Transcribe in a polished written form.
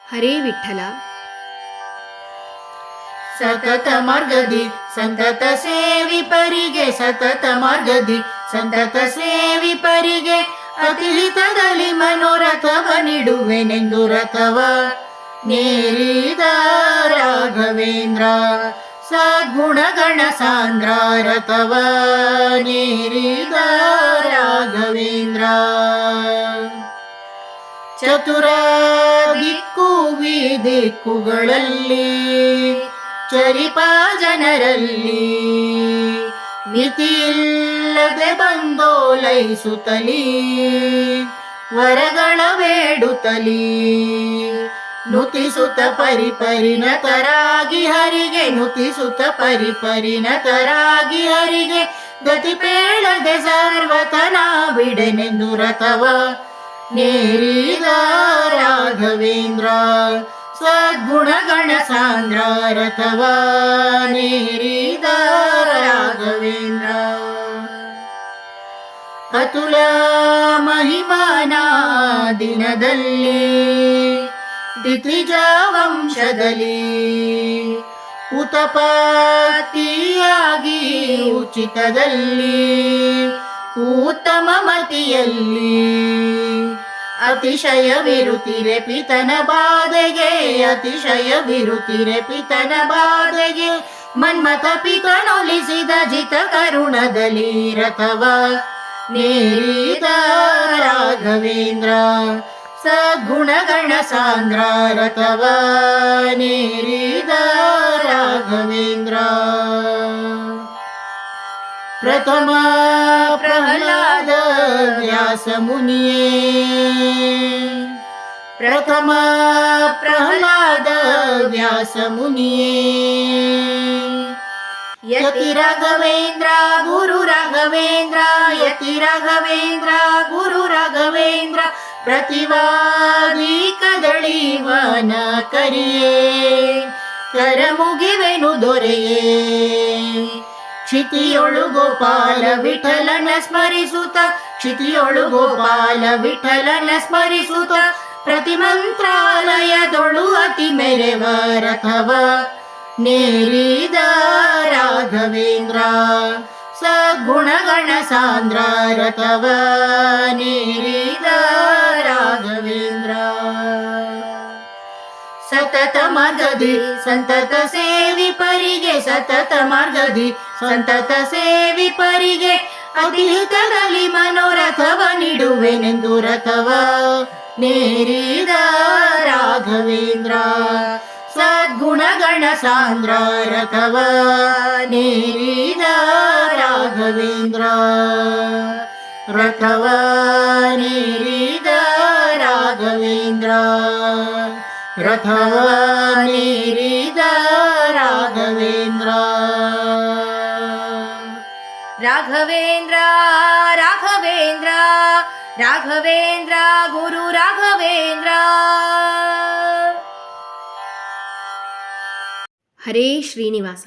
ಹರೇ ವಿಠಲ. ಸತತ ಮಾರ್ಗದಿ ಸಂತತ ಸೇವಿಪರಿಗೆ, ಸತತ ಮಾರ್ಗದಿ ಸಂತತ ಸೇವಿಪರಿಗೆ ಅತಿಹಿತದಲ್ಲಿ ಮನೋರಥವ ನೀಡುವೆನೆಂದು ರಥವ ನೇರಿದ ರಾಘವೇಂದ್ರ. ಸದ್ಗುಣಗಣ ಸಾಂದ್ರ ರಥವ ನೇರಿದ ರಾಘವೇಂದ್ರ. ಚತುರ ದಿಕ್ಕು ದಿಕ್ಕುಗಳಲ್ಲಿ ಚರಿಪ ಜನರಲ್ಲಿ ಮಿತಿಯಿಲ್ಲದೆ ಬಂದೋಲೈಸುತ್ತಲೀ ವರಗಳ ಬೇಡುತ್ತಲೀ ನುತಿಸುತ್ತ ಪರಿಪರಿಣತರಾಗಿ ಹರಿಗೆ, ನುತಿಸುತ್ತ ಪರಿಪರಿಣತರಾಗಿ ಹರಿಗೆ ಗತಿ ಪೇಳದೆ ಸರ್ವತನ ಬಿಡೆನೆಂದು ರಥವ ನೇರಿದ ರಾಘವೇಂದ್ರ. ಸದ್ಗುಣಗಣ ಸಾಂದ್ರ ರಥವ ನೇರಿದ ರಾಘವೇಂದ್ರ. ಅತುಲ ಮಹಿಮಾನ ದಿನದಲ್ಲಿ ದಿತಿಜ ವಂಶದಲ್ಲಿ ಉತಪತಿಯಾಗಿ ಉಚಿತದಲ್ಲಿ ಉತ್ತಮ ಮತಿಯಲ್ಲಿ ಅತಿಶಯ ವಿರುತಿರೆ ಪಿತನ ಬಾಧೆಗೆ, ಅತಿಶಯ ವಿರುತಿರೆ ಪಿತನ ಬಾಧೆಗೆ ಮನ್ಮಥ ಪಿತನೊಲಿಸಿದ ಜಿತ ಕರುಣದಲ್ಲಿ ರಥವ ನೇರಿದ ರಾಘವೇಂದ್ರ. ಸದ್ಗುಣಗಣ ಸಾಂದ್ರ ರಥವ ನೇರಿದ ರಾಘವೇಂದ್ರ. ಪ್ರಥಮ ಪ್ರಹ್ಲಾದ ವ್ಯಾಸ ಮುನಿಯೇ, ಪ್ರಥಮ ಪ್ರಹ್ಲಾದ ವ್ಯಾಸ ಮುನಿಯೇ. ಯತಿ ರಾಘವೇಂದ್ರ ಗುರು ರಾಘವೇಂದ್ರ, ಯತಿ ರಾಘವೇಂದ್ರ ಗುರು ರಾಘವೇಂದ್ರ. ಪ್ರತಿವಾದಿ ಕದಳಿವನ ಕರಿಯೇ, ಕರ ಮುಗಿವೆನು ದೊರೆಯೇ. ಕ್ಷಿತಿಯೊಳು ಗೋಪಾಲ ವಿಠಲನ ಸ್ಮರಿಸುತ್ತ, ಕ್ಷಿತಿಯೊಳು ಗೋಪಾಲ ವಿಠಲನ ಸ್ಮರಿಸುತ್ತ ಪ್ರತಿ ಮಂತ್ರಾಲಯದೊಳು ಅತಿ ಮೆರೆವ ರಥವ ನೇರಿದ ರಾಘವೇಂದ್ರ. ಸದ್ಗುಣಗಣ ಸಾಂದ್ರ ರಥವ ನೇರಿದ ರಾಘವೇಂದ್ರ. ಸತತ ಮಾರ್ಗದಿ ಸಂತತ ಸೇವಿಪರಿಗೆ, ಸತತ ಮಾರ್ಗದಿ ಸಂತತ ಸೇವಿಪರಿಗೆ ಅತಿಹಿತದಲ್ಲಿ ಮನೋರಥವ ನೀಡುವೆನೆಂದು ರಥವ ನೇರಿದ ರಾಘವೇಂದ್ರ. ಸದ್ಗುಣಗಣ ಸಾಂದ್ರ ರಥವ ನೇರಿದ ರಾಘವೇಂದ್ರ. ರಥವ ನೇರಿದ ರಾಘವೇಂದ್ರ. ರಥವ ನೇರಿದ ರಾಘವೇಂದ್ರ. ರಾಘವೇಂದ್ರ ರಾಘವೇಂದ್ರ ರಾಘವೇಂದ್ರ ಗುರು ರಾಘವೇಂದ್ರ. ಹರೇ ಶ್ರೀನಿವಾಸ.